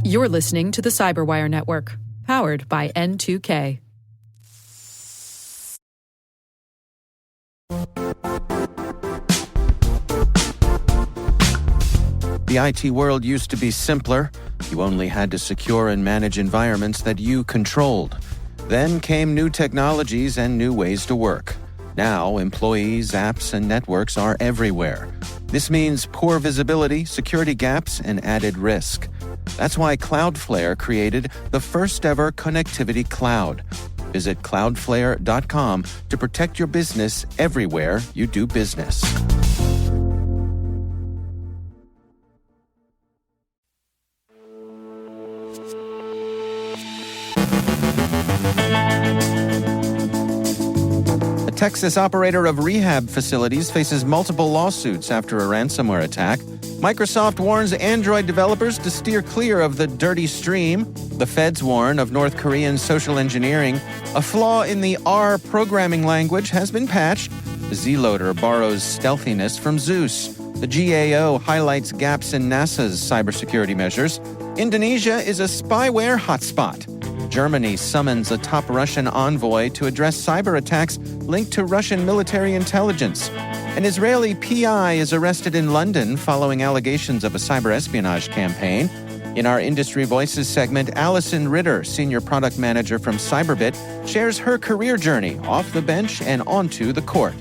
You're listening to the Cyberwire Network, powered by N2K. The IT world used to be simpler. You only had to secure and manage environments that you controlled. Then came new technologies and new ways to work. Now, employees, apps, and networks are everywhere. This means poor visibility, security gaps, and added risk. That's why Cloudflare created the first-ever connectivity cloud. Visit cloudflare.com to protect your business everywhere you do business. A Texas operator of rehab facilities faces multiple lawsuits after a ransomware attack. Microsoft warns Android developers to steer clear of the dirty stream. The feds warn of North Korean social engineering. A flaw in the R programming language has been patched. Zloader borrows stealthiness from ZeuS. The GAO highlights gaps in NASA's cybersecurity measures. Indonesia is a spyware hotspot. Germany summons a top Russian envoy to address cyber attacks linked to Russian military intelligence. An Israeli PI is arrested in London following allegations of a cyberespionage campaign. In our Industry Voices segment, Allison Ritter, Senior Product Manager from Cyberbit, shares her career journey off the bench and onto the court.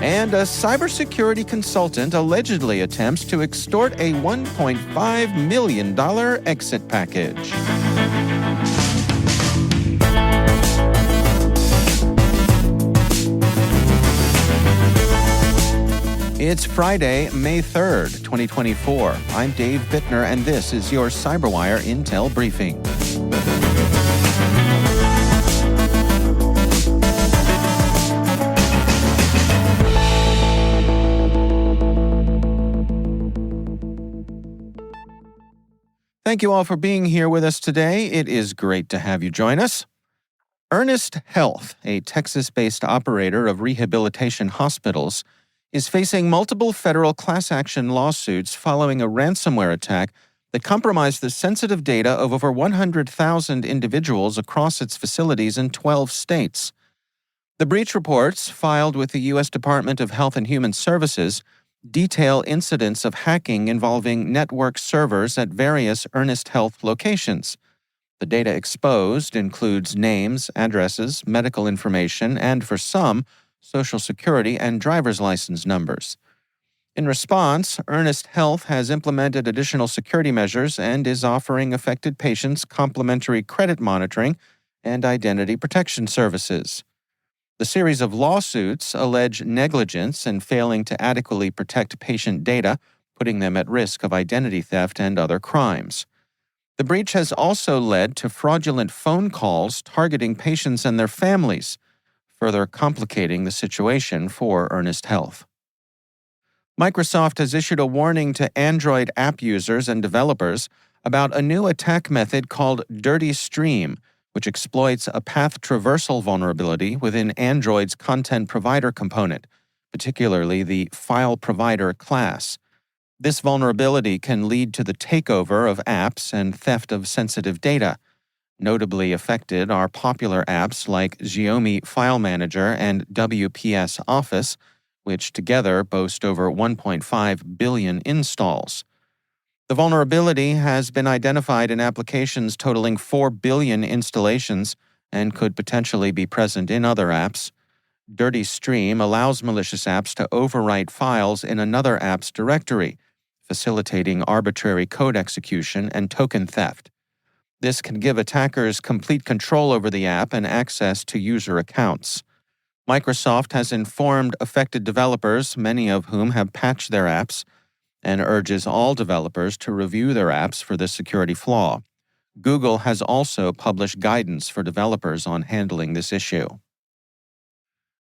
And a cybersecurity consultant allegedly attempts to extort a $1.5 million exit package. It's Friday, May 3rd, 2024. I'm Dave Bittner, and this is your Cyberwire Intel Briefing. Thank you all for being here with us today. It is great to have you join us. Ernest Health, a Texas-based operator of rehabilitation hospitals, is facing multiple federal class action lawsuits following a ransomware attack that compromised the sensitive data of over 100,000 individuals across its facilities in 12 states. The breach reports, filed with the U.S. Department of Health and Human Services, detail incidents of hacking involving network servers at various Ernest Health locations. The data exposed includes names, addresses, medical information, and for some, Social Security and driver's license numbers. In response, Ernest Health has implemented additional security measures and is offering affected patients complimentary credit monitoring and identity protection services. The series of lawsuits allege negligence in failing to adequately protect patient data, putting them at risk of identity theft and other crimes. The breach has also led to fraudulent phone calls targeting patients and their families, further complicating the situation for Ernest Health. Microsoft has issued a warning to Android app users and developers about a new attack method called Dirty Stream, which exploits a path traversal vulnerability within Android's content provider component, particularly the file provider class. This vulnerability can lead to the takeover of apps and theft of sensitive data. Notably affected are popular apps like Xiaomi File Manager and WPS Office, which together boast over 1.5 billion installs. The vulnerability has been identified in applications totaling 4 billion installations and could potentially be present in other apps. Dirty Stream allows malicious apps to overwrite files in another app's directory, facilitating arbitrary code execution and token theft. This can give attackers complete control over the app and access to user accounts. Microsoft has informed affected developers, many of whom have patched their apps, and urges all developers to review their apps for this security flaw. Google has also published guidance for developers on handling this issue.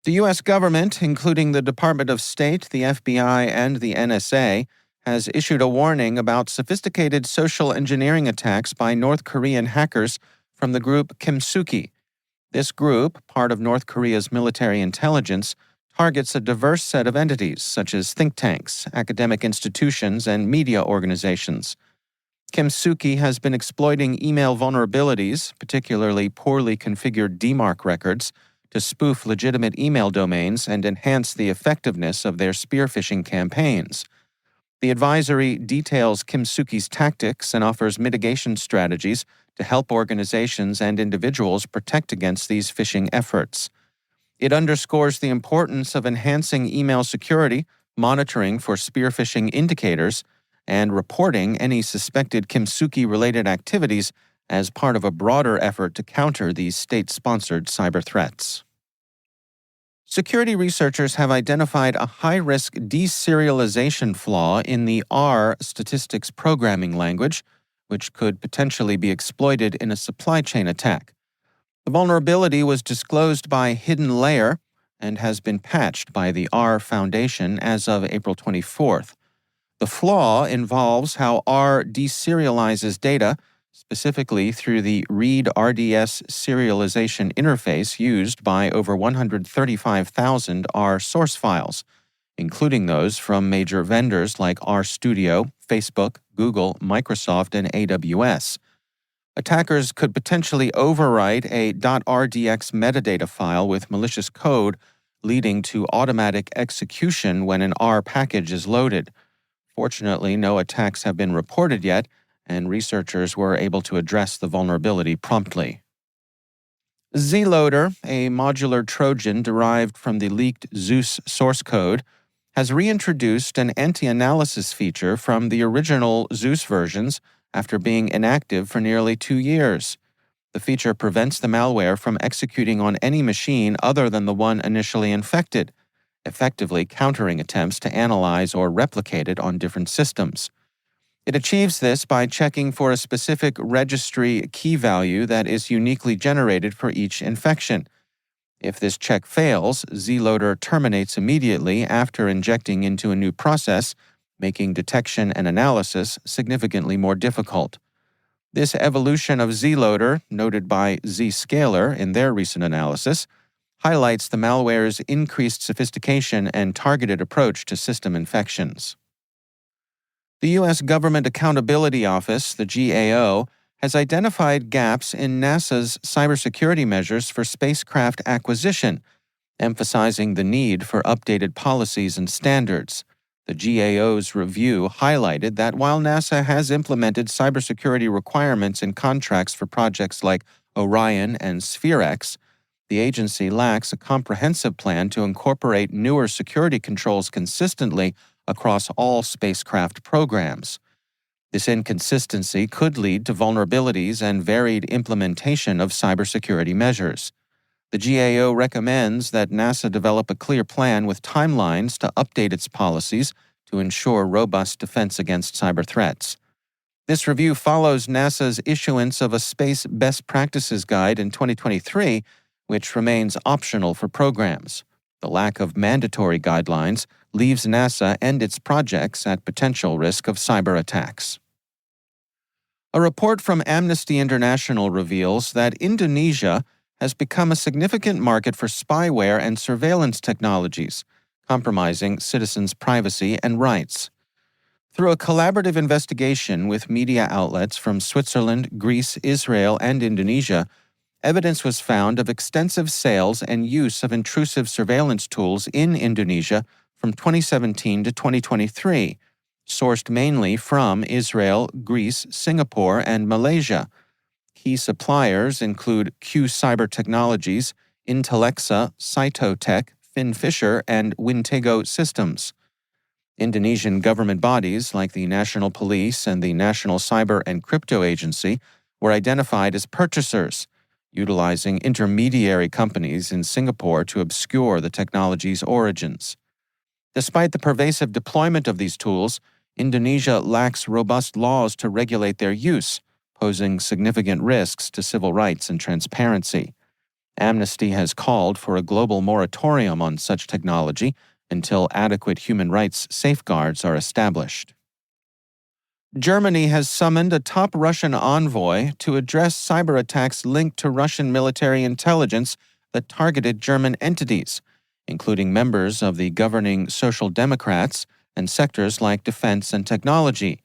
The U.S. government, including the Department of State, the FBI, and the NSA, has issued a warning about sophisticated social engineering attacks by North Korean hackers from the group Kimsuki. This group, part of North Korea's military intelligence, targets a diverse set of entities such as think tanks, academic institutions, and media organizations. Kimsuki has been exploiting email vulnerabilities, particularly poorly configured DMARC records, to spoof legitimate email domains and enhance the effectiveness of their spear phishing campaigns. The advisory details Kimsuki's tactics and offers mitigation strategies to help organizations and individuals protect against these phishing efforts. It underscores the importance of enhancing email security, monitoring for spear phishing indicators, and reporting any suspected Kimsuki-related activities as part of a broader effort to counter these state-sponsored cyber threats. Security researchers have identified a high-risk deserialization flaw in the R statistics programming language, which could potentially be exploited in a supply chain attack. The vulnerability was disclosed by Hidden Layer and has been patched by the R Foundation as of April 24th. The flaw involves how R deserializes data, specifically through the read RDS serialization interface used by over 135,000 R source files, including those from major vendors like RStudio, Facebook, Google, Microsoft, and AWS. Attackers could potentially overwrite a .rdx metadata file with malicious code, leading to automatic execution when an R package is loaded. Fortunately, no attacks have been reported yet, and researchers were able to address the vulnerability promptly. Zloader, a modular Trojan derived from the leaked ZeuS source code, has reintroduced an anti-analysis feature from the original ZeuS versions after being inactive for nearly 2 years. The feature prevents the malware from executing on any machine other than the one initially infected, effectively countering attempts to analyze or replicate it on different systems. It achieves this by checking for a specific registry key value that is uniquely generated for each infection. If this check fails, Zloader terminates immediately after injecting into a new process, making detection and analysis significantly more difficult. This evolution of Zloader, noted by Zscaler in their recent analysis, highlights the malware's increased sophistication and targeted approach to system infections. The U.S. Government Accountability Office, the GAO, has identified gaps in NASA's cybersecurity measures for spacecraft acquisition, emphasizing the need for updated policies and standards. The GAO's review highlighted that while NASA has implemented cybersecurity requirements in contracts for projects like Orion and SphereX, the agency lacks a comprehensive plan to incorporate newer security controls consistently across all spacecraft programs. This inconsistency could lead to vulnerabilities and varied implementation of cybersecurity measures. The GAO recommends that NASA develop a clear plan with timelines to update its policies to ensure robust defense against cyber threats. This review follows NASA's issuance of a Space Best Practices Guide in 2023, which remains optional for programs. The lack of mandatory guidelines leaves NASA and its projects at potential risk of cyber attacks. A report from Amnesty International reveals that Indonesia has become a significant market for spyware and surveillance technologies, compromising citizens' privacy and rights. Through a collaborative investigation with media outlets from Switzerland, Greece, Israel, and Indonesia, evidence was found of extensive sales and use of intrusive surveillance tools in Indonesia from 2017 to 2023, sourced mainly from Israel, Greece, Singapore, and Malaysia. Key suppliers include Q Cyber Technologies, Intellexa, Cytotech, FinFisher, and Wintego Systems. Indonesian government bodies like the National Police and the National Cyber and Crypto Agency were identified as purchasers, utilizing intermediary companies in Singapore to obscure the technology's origins. Despite the pervasive deployment of these tools, Indonesia lacks robust laws to regulate their use, posing significant risks to civil rights and transparency. Amnesty has called for a global moratorium on such technology until adequate human rights safeguards are established. Germany has summoned a top Russian envoy to address cyber attacks linked to Russian military intelligence that targeted German entities, including members of the governing Social Democrats and sectors like defense and technology.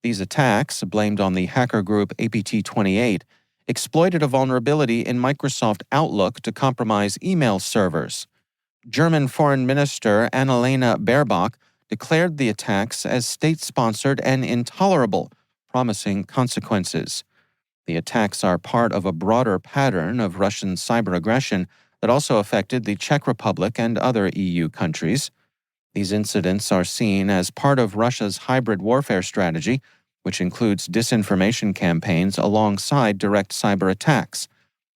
These attacks, blamed on the hacker group APT28, exploited a vulnerability in Microsoft Outlook to compromise email servers. German Foreign Minister Annalena Baerbock declared the attacks as state-sponsored and intolerable, promising consequences. The attacks are part of a broader pattern of Russian cyber aggression that also affected the Czech Republic and other EU countries. These incidents are seen as part of Russia's hybrid warfare strategy, which includes disinformation campaigns alongside direct cyber attacks,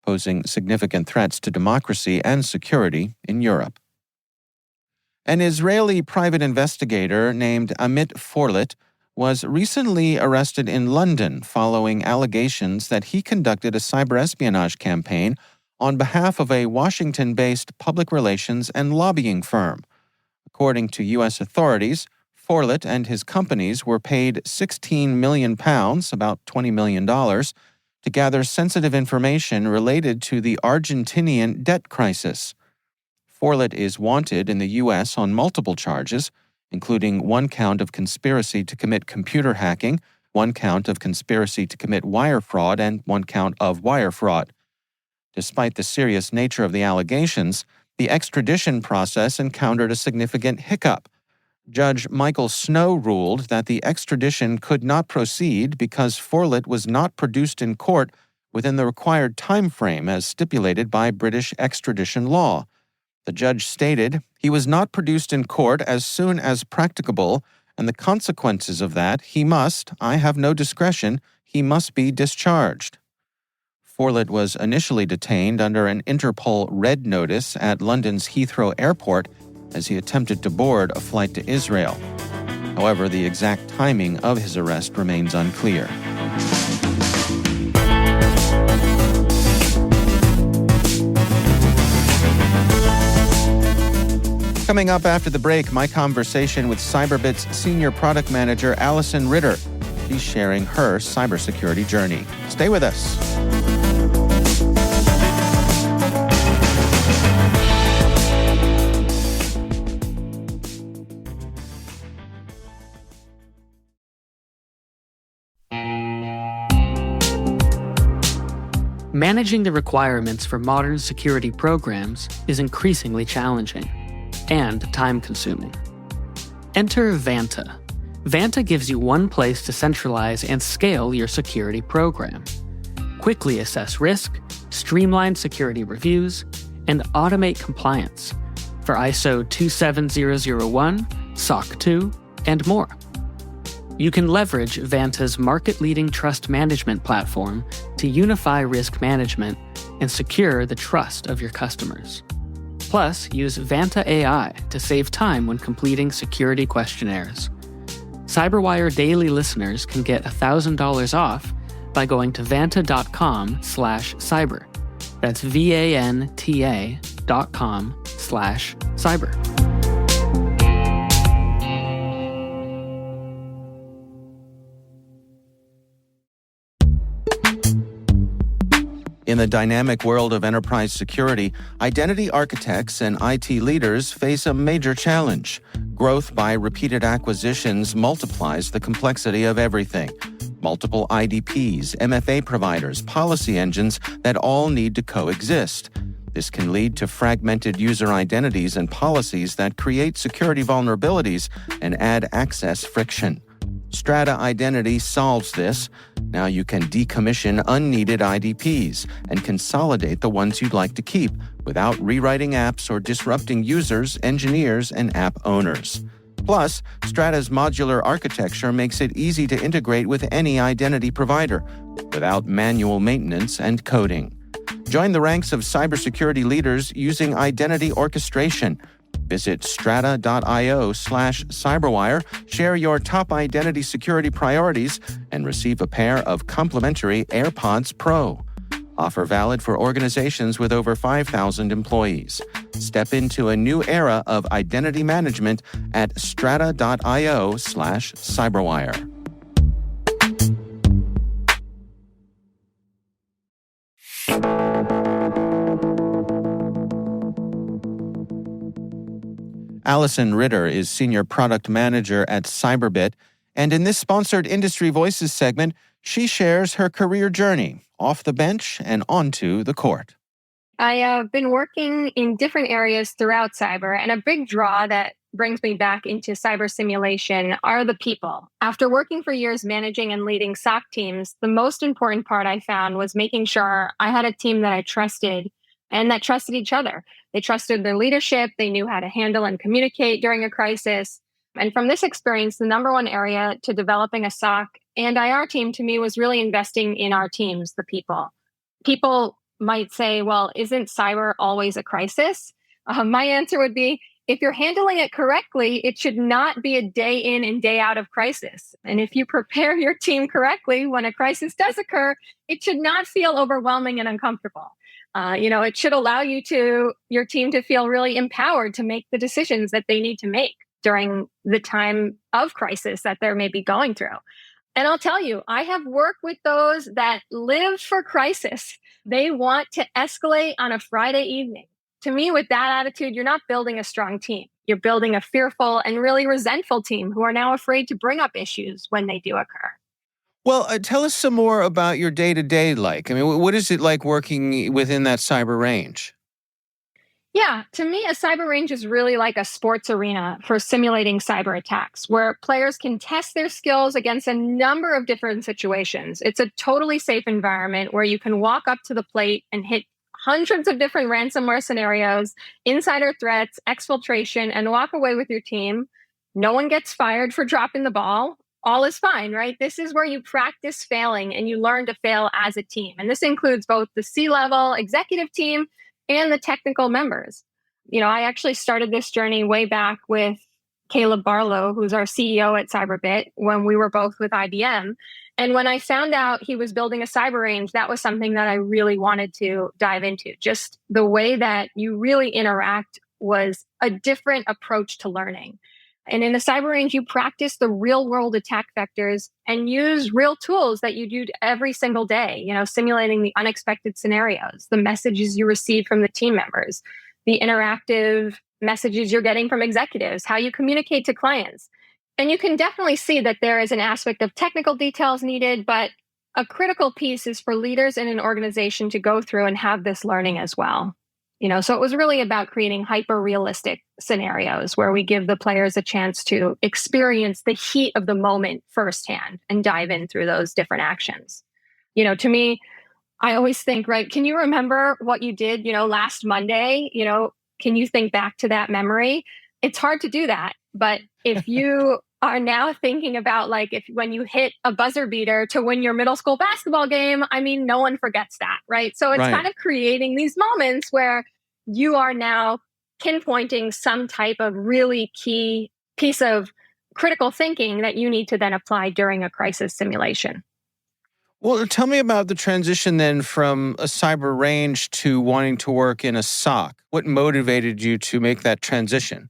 posing significant threats to democracy and security in Europe. An Israeli private investigator named Amit Forlit was recently arrested in London following allegations that he conducted a cyberespionage campaign on behalf of a Washington-based public relations and lobbying firm. According to U.S. authorities, Forlit and his companies were paid £16 million, about $20 million, to gather sensitive information related to the Argentinian debt crisis. Forlit is wanted in the U.S. on multiple charges, including 1 count of conspiracy to commit computer hacking, 1 count of conspiracy to commit wire fraud, and 1 count of wire fraud. Despite the serious nature of the allegations, the extradition process encountered a significant hiccup. Judge Michael Snow ruled that the extradition could not proceed because Forlit was not produced in court within the required time frame as stipulated by British extradition law. The judge stated, "He was not produced in court as soon as practicable, and the consequences of that, I have no discretion, he must be discharged." Forlit was initially detained under an Interpol red notice at London's Heathrow Airport as he attempted to board a flight to Israel. However, the exact timing of his arrest remains unclear. Coming up after the break, my conversation with Cyberbit's Senior Product Manager, Allison Ritter. She's sharing her cybersecurity journey. Stay with us. Managing the requirements for modern security programs is increasingly challenging and time-consuming. Enter Vanta. Vanta gives you one place to centralize and scale your security program. Quickly assess risk, streamline security reviews, and automate compliance for ISO 27001, SOC 2, and more. You can leverage Vanta's market-leading trust management platform to unify risk management and secure the trust of your customers. Plus, use Vanta AI to save time when completing security questionnaires. Cyberwire Daily listeners can get $1,000 off by going to vanta.com/cyber. That's vanta.com/cyber. In the dynamic world of enterprise security, identity architects and IT leaders face a major challenge. Growth by repeated acquisitions multiplies the complexity of everything. Multiple IDPs, MFA providers, policy engines that all need to coexist. This can lead to fragmented user identities and policies that create security vulnerabilities and add access friction. Strata Identity solves this. Now you can decommission unneeded IDPs and consolidate the ones you'd like to keep without rewriting apps or disrupting users, engineers, and app owners. Plus, Strata's modular architecture makes it easy to integrate with any identity provider without manual maintenance and coding. Join the ranks of cybersecurity leaders using identity orchestration. Visit strata.io/cyberwire, share your top identity security priorities, and receive a pair of complimentary AirPods Pro. Offer valid for organizations with over 5,000 employees. Step into a new era of identity management at strata.io/cyberwire. Allison Ritter is Senior Product Manager at Cyberbit And in this sponsored Industry Voices segment, she shares her career journey off the bench and onto the court. I have been working in different areas throughout cyber, and a big draw that brings me back into cyber simulation are the people. After working for years managing and leading SOC teams, the most important part I found was making sure I had a team that I trusted and that trusted each other. They trusted their leadership. They knew how to handle and communicate during a crisis. And from this experience, the number one area to developing a SOC and IR team to me was really investing in our teams, the people. People might say, well, isn't cyber always a crisis? My answer would be, if you're handling it correctly, it should not be a day in and day out of crisis. And if you prepare your team correctly when a crisis does occur, it should not feel overwhelming and uncomfortable. It should allow your team to feel really empowered to make the decisions that they need to make during the time of crisis that they're maybe going through. And I'll tell you, I have worked with those that live for crisis. They want to escalate on a Friday evening. To me, with that attitude, you're not building a strong team. You're building a fearful and really resentful team who are now afraid to bring up issues when they do occur. Well, tell us some more about your day-to-day like. I mean, what is it like working within that cyber range? Yeah, to me, a cyber range is really like a sports arena for simulating cyber attacks, where players can test their skills against a number of different situations. It's a totally safe environment where you can walk up to the plate and hit hundreds of different ransomware scenarios, insider threats, exfiltration, and walk away with your team. No one gets fired for dropping the ball. All is fine, right? This is where you practice failing and you learn to fail as a team. And this includes both the C-level executive team and the technical members. I actually started this journey way back with Caleb Barlow, who's our CEO at Cyberbit, when we were both with IBM. And when I found out he was building a cyber range, that was something that I really wanted to dive into. Just the way that you really interact was a different approach to learning. And in the cyber range, you practice the real world attack vectors and use real tools that you do every single day, simulating the unexpected scenarios, the messages you receive from the team members, the interactive messages you're getting from executives, how you communicate to clients. And you can definitely see that there is an aspect of technical details needed, but a critical piece is for leaders in an organization to go through and have this learning as well. So it was really about creating hyper-realistic scenarios where we give the players a chance to experience the heat of the moment firsthand and dive in through those different actions. To me, I always think, right, can you remember what you did, last Monday? Can you think back to that memory? It's hard to do that. But if you are now thinking about when you hit a buzzer beater to win your middle school basketball game, no one forgets that, right? So it's kind of creating these moments where you are now pinpointing some type of really key piece of critical thinking that you need to then apply during a crisis simulation. Well, tell me about the transition then from a cyber range to wanting to work in a SOC. What motivated you to make that transition?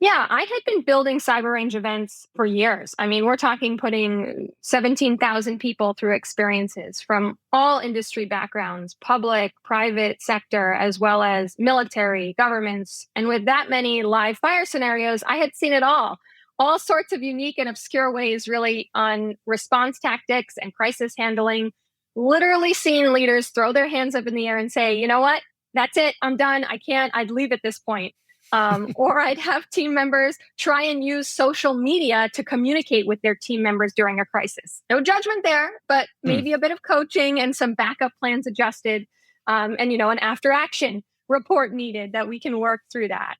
Yeah, I had been building cyber range events for years. We're talking putting 17,000 people through experiences from all industry backgrounds, public, private sector, as well as military, governments. And with that many live fire scenarios, I had seen it all sorts of unique and obscure ways really on response tactics and crisis handling, literally seeing leaders throw their hands up in the air and say, you know what, that's it, I'm done, I'd leave at this point. Or I'd have team members try and use social media to communicate with their team members during a crisis. No judgment there, but maybe a bit of coaching and some backup plans adjusted, and an after action report needed that we can work through that.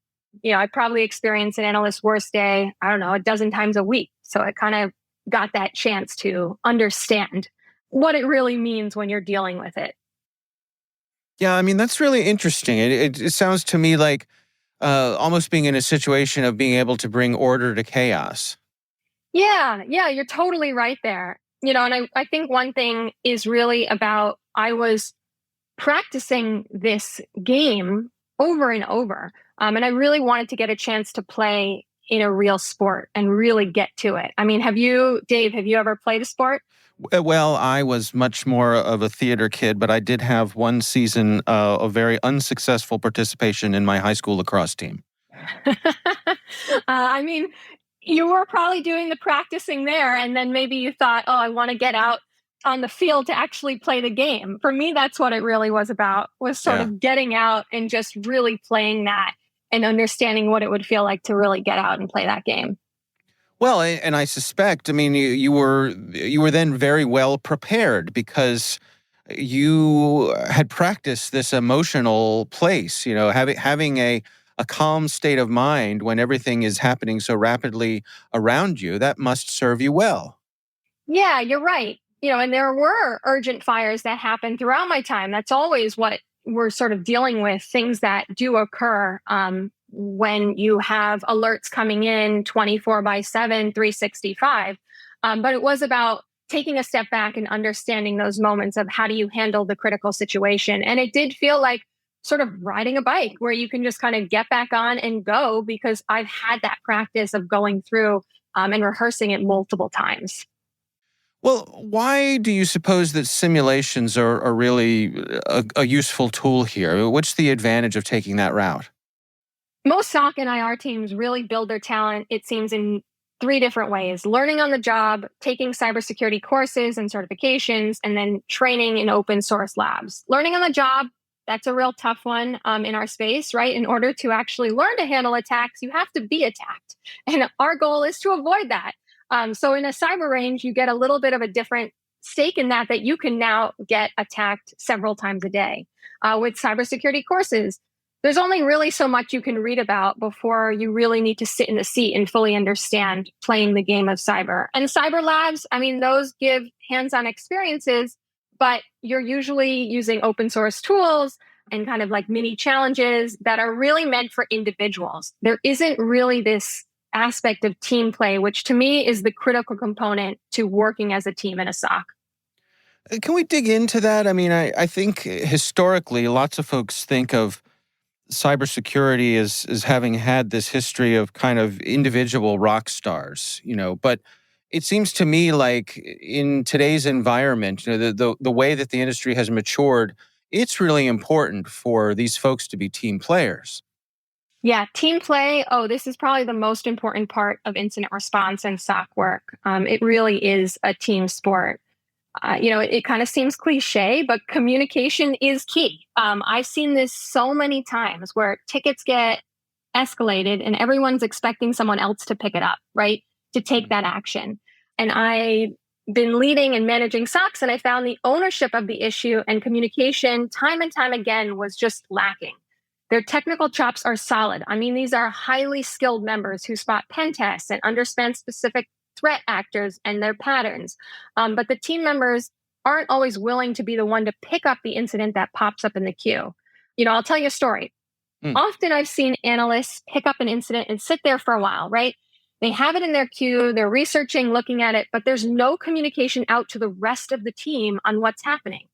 I probably experience an analyst's worst day, a dozen times a week. So I kind of got that chance to understand what it really means when you're dealing with it. Yeah, that's really interesting. It sounds to me like almost being in a situation of being able to bring order to chaos. Yeah, you're totally right there. And I think one thing is really about, I was practicing this game over and over. And I really wanted to get a chance to play in a real sport and really get to it. Dave, have you ever played a sport? Well, I was much more of a theater kid, but I did have one season of very unsuccessful participation in my high school lacrosse team. You were probably doing the practicing there, and then maybe you thought, oh, I want to get out on the field to actually play the game. For me, that's what it really was about, was sort of getting out and just really playing that and understanding what it would feel like to really get out and play that game. Well, and I suspect, I mean, you were then very well prepared because you had practiced this emotional place, having a calm state of mind when everything is happening so rapidly around you. That must serve you well. Yeah, you're right. And there were urgent fires that happened throughout my time. That's always what we're sort of dealing with, things that do occur when you have alerts coming in 24/7, 365. But it was about taking a step back and understanding those moments of how do you handle the critical situation. And it did feel like sort of riding a bike where you can just kind of get back on and go, because I've had that practice of going through and rehearsing it multiple times. Well, why do you suppose that simulations are really a useful tool here? What's the advantage of taking that route? Most SOC and IR teams really build their talent, it seems, in three different ways: learning on the job, taking cybersecurity courses and certifications, and then training in open source labs. Learning on the job, that's a real tough one in our space, right? In order to actually learn to handle attacks, you have to be attacked. And our goal is to avoid that. So in a cyber range, you get a little bit of a different stake in that you can now get attacked several times a day. With cybersecurity courses, there's only really so much you can read about before you really need to sit in the seat and fully understand playing the game of cyber. And cyber labs, I mean, those give hands-on experiences, but you're usually using open source tools and kind of like mini challenges that are really meant for individuals. There isn't really this aspect of team play, which to me is the critical component to working as a team in a SOC. Can we dig into that? I mean, I think historically, lots of folks think of cybersecurity as having had this history of kind of individual rock stars, but it seems to me like in today's environment, the way that the industry has matured, it's really important for these folks to be team players. Yeah, team play. Oh, this is probably the most important part of incident response and SOC work. It really is a team sport. It kind of seems cliche, but communication is key. I've seen this so many times where tickets get escalated and everyone's expecting someone else to pick it up, right? To take that action. And I've been leading and managing SOCs, and I found the ownership of the issue and communication time and time again was just lacking. Their technical chops are solid. I mean, these are highly skilled members who spot pen tests and understand specific threat actors and their patterns. But the team members aren't always willing to be the one to pick up the incident that pops up in the queue. I'll tell you a story. Often I've seen analysts pick up an incident and sit there for a while, right? They have it in their queue, they're researching, looking at it, but there's no communication out to the rest of the team on what's happening.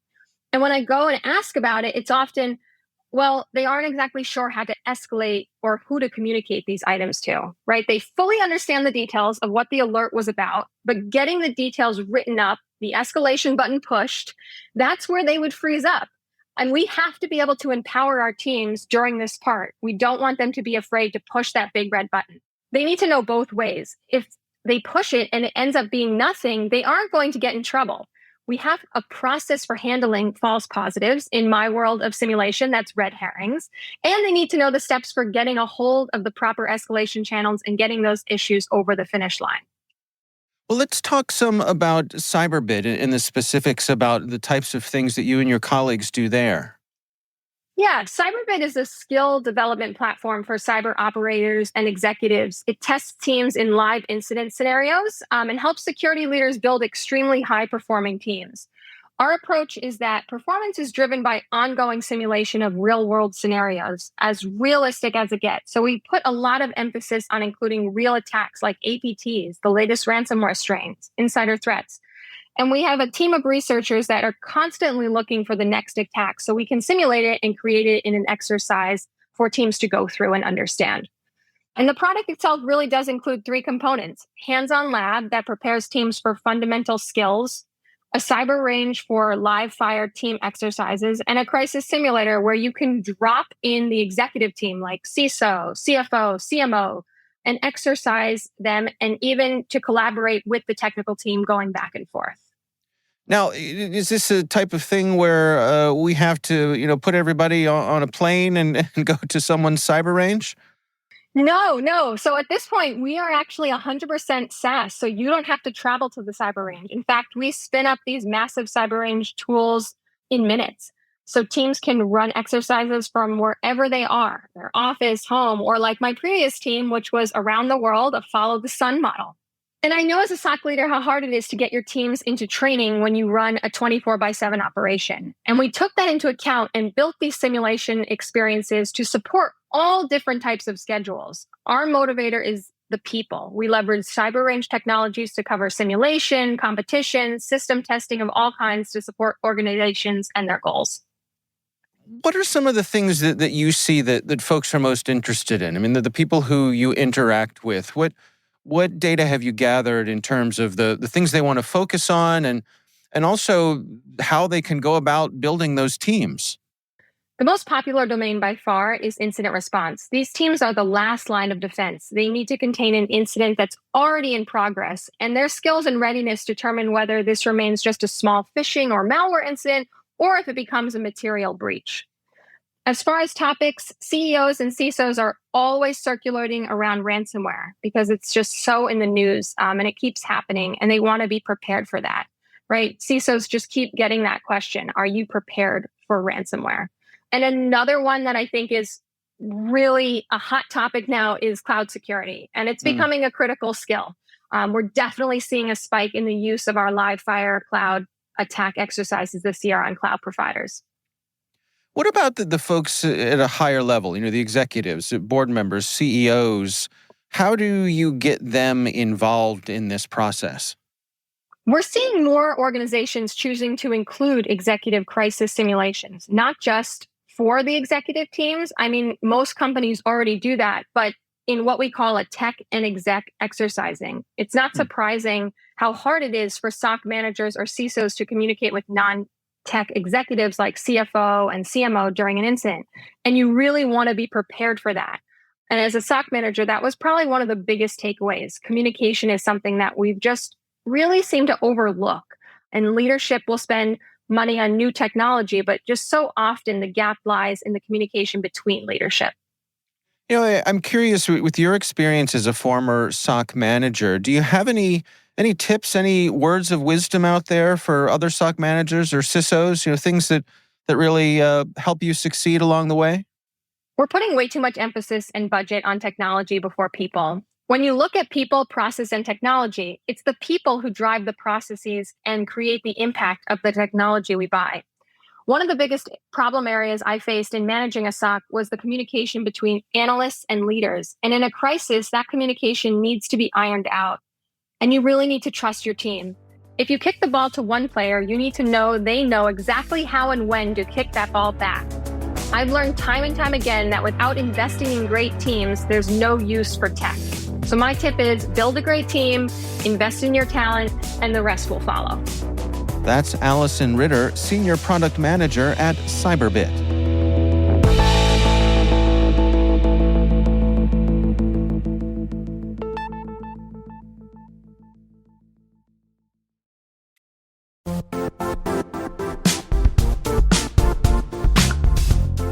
And when I go and ask about it, it's often, well, they aren't exactly sure how to escalate or who to communicate these items to, right? They fully understand the details of what the alert was about, but getting the details written up, the escalation button pushed, that's where they would freeze up. And we have to be able to empower our teams during this part. We don't want them to be afraid to push that big red button. They need to know both ways. If they push it and it ends up being nothing, they aren't going to get in trouble. We have a process for handling false positives. In my world of simulation, that's red herrings. And they need to know the steps for getting a hold of the proper escalation channels and getting those issues over the finish line. Well, let's talk some about Cyberbit and the specifics about the types of things that you and your colleagues do there. Yeah, Cyberbit is a skill development platform for cyber operators and executives. It tests teams in live incident scenarios and helps security leaders build extremely high-performing teams. Our approach is that performance is driven by ongoing simulation of real-world scenarios, as realistic as it gets. So we put a lot of emphasis on including real attacks like APTs, the latest ransomware strains, insider threats. And we have a team of researchers that are constantly looking for the next attack so we can simulate it and create it in an exercise for teams to go through and understand. And the product itself really does include three components: hands-on lab that prepares teams for fundamental skills, a cyber range for live fire team exercises, and a crisis simulator where you can drop in the executive team like CISO, CFO, CMO, and exercise them, and even to collaborate with the technical team going back and forth. Now, is this a type of thing where we have to, put everybody on a plane and go to someone's cyber range? No. So at this point, we are actually 100% SaaS. So you don't have to travel to the cyber range. In fact, we spin up these massive cyber range tools in minutes. So teams can run exercises from wherever they are, their office, home, or like my previous team, which was around the world, a follow the sun model. And I know as a SOC leader how hard it is to get your teams into training when you run a 24/7 operation. And we took that into account and built these simulation experiences to support all different types of schedules. Our motivator is the people. We leverage cyber range technologies to cover simulation, competition, system testing of all kinds to support organizations and their goals. What are some of the things that you see that folks are most interested in? I mean, the people who you interact with, what data have you gathered in terms of the things they want to focus on and also how they can go about building those teams? The most popular domain by far is incident response. These teams are the last line of defense. They need to contain an incident that's already in progress, and their skills and readiness determine whether this remains just a small phishing or malware incident or if it becomes a material breach. As far as topics, CEOs and CISOs are always circulating around ransomware because it's just so in the news and it keeps happening, and they want to be prepared for that, right? CISOs just keep getting that question, are you prepared for ransomware? And another one that I think is really a hot topic now is cloud security, and it's becoming a critical skill. We're definitely seeing a spike in the use of our live fire cloud attack exercises this year on cloud providers. What about the folks at a higher level, the executives, board members, CEOs? How do you get them involved in this process? We're seeing more organizations choosing to include executive crisis simulations, not just for the executive teams. I mean, most companies already do that, but in what we call a tech and exec exercising. It's not surprising how hard it is for SOC managers or CISOs to communicate with non-tech executives like CFO and CMO during an incident. And you really want to be prepared for that. And as a SOC manager, that was probably one of the biggest takeaways. Communication is something that we've just really seemed to overlook. And leadership will spend money on new technology, but just so often the gap lies in the communication between leadership. I'm curious, with your experience as a former SOC manager, do you have any tips, any words of wisdom out there for other SOC managers or CISOs, things that really help you succeed along the way? We're putting way too much emphasis and budget on technology before people. When you look at people, process, and technology, it's the people who drive the processes and create the impact of the technology we buy. One of the biggest problem areas I faced in managing a SOC was the communication between analysts and leaders. And in a crisis, that communication needs to be ironed out. And you really need to trust your team. If you kick the ball to one player, you need to know they know exactly how and when to kick that ball back. I've learned time and time again that without investing in great teams, there's no use for tech. So my tip is build a great team, invest in your talent, and the rest will follow. That's Allison Ritter, Senior Product Manager at Cyberbit.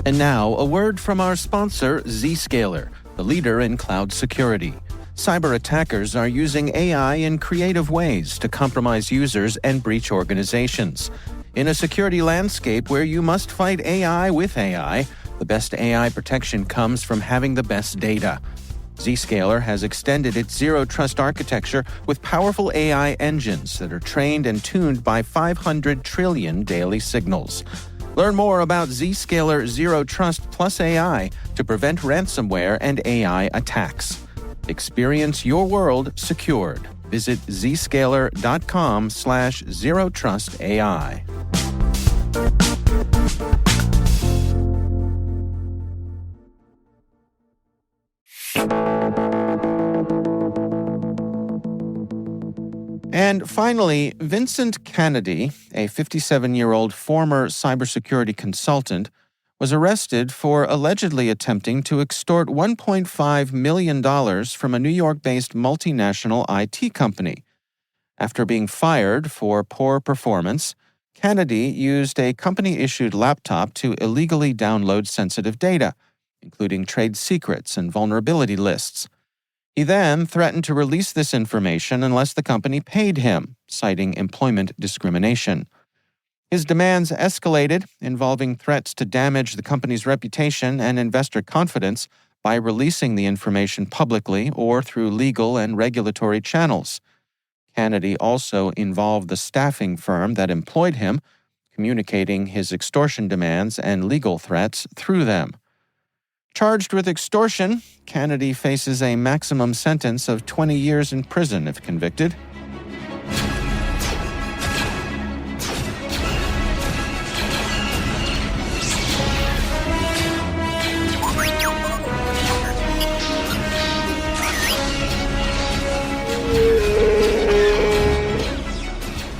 And now, a word from our sponsor, Zscaler, the leader in cloud security. Cyber attackers are using AI in creative ways to compromise users and breach organizations. In a security landscape where you must fight AI with AI, the best AI protection comes from having the best data. Zscaler has extended its zero trust architecture with powerful AI engines that are trained and tuned by 500 trillion daily signals. Learn more about Zscaler Zero Trust Plus AI to prevent ransomware and AI attacks. Experience your world secured. Visit zscaler.com/zerotrustai. And finally, Vincent Kennedy, a 57-year-old former cybersecurity consultant, was arrested for allegedly attempting to extort $1.5 million from a New York-based multinational IT company. After being fired for poor performance, Kennedy used a company-issued laptop to illegally download sensitive data, including trade secrets and vulnerability lists. He then threatened to release this information unless the company paid him, citing employment discrimination. His demands escalated, involving threats to damage the company's reputation and investor confidence by releasing the information publicly or through legal and regulatory channels. Kennedy also involved the staffing firm that employed him, communicating his extortion demands and legal threats through them. Charged with extortion, Kennedy faces a maximum sentence of 20 years in prison if convicted.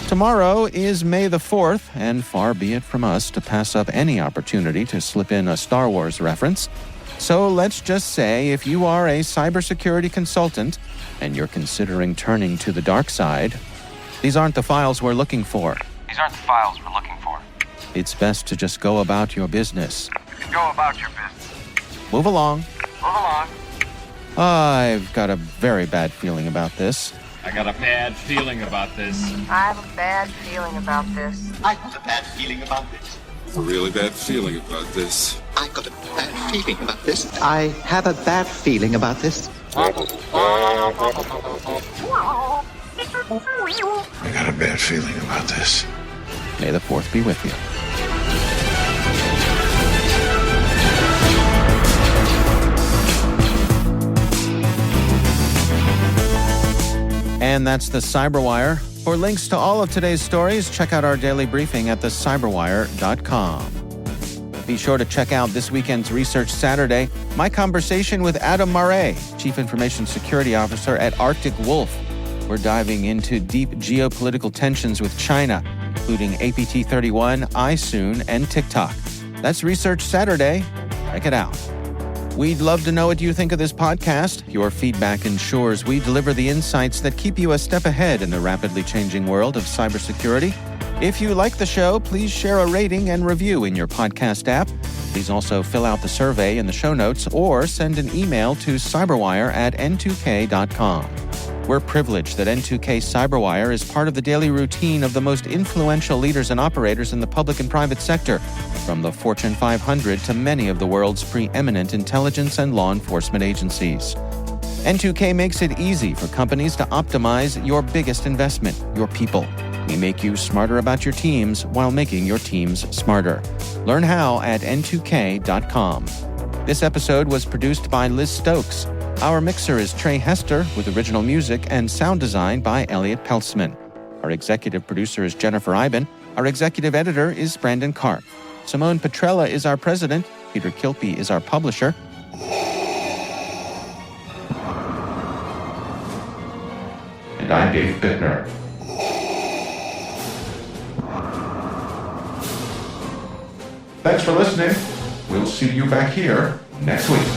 Tomorrow is May the 4th, and far be it from us to pass up any opportunity to slip in a Star Wars reference. So let's just say if you are a cybersecurity consultant and you're considering turning to the dark side, these aren't the files we're looking for. It's best to just go about your business. Move along. I've got a very bad feeling about this. I got a bad feeling about this. I have a bad feeling about this. I got a bad feeling about this. A really bad feeling about this. I got a bad feeling about this. I have a bad feeling about this. I got a bad feeling about this. May the 4th be with you. And that's the Cyberwire. For links to all of today's stories, check out our daily briefing at thecyberwire.com. Be sure to check out this weekend's Research Saturday, my conversation with Adam Murray, Chief Information Security Officer at Arctic Wolf. We're diving into deep geopolitical tensions with China, including APT-31, iSoon, and TikTok. That's Research Saturday. Check it out. We'd love to know what you think of this podcast. Your feedback ensures we deliver the insights that keep you a step ahead in the rapidly changing world of cybersecurity. If you like the show, please share a rating and review in your podcast app. Please also fill out the survey in the show notes or send an email to cyberwire@n2k.com. We're privileged that N2K Cyberwire is part of the daily routine of the most influential leaders and operators in the public and private sector, from the Fortune 500 to many of the world's preeminent intelligence and law enforcement agencies. N2K makes it easy for companies to optimize your biggest investment, your people. We make you smarter about your teams while making your teams smarter. Learn how at n2k.com. This episode was produced by Liz Stokes. Our mixer is Trey Hester, with original music and sound design by Elliot Peltzman. Our executive producer is Jennifer Iben. Our executive editor is Brandon Karp. Simone Petrella is our president. Peter Kilpie is our publisher. And I'm Dave Bittner. Thanks for listening. We'll see you back here next week.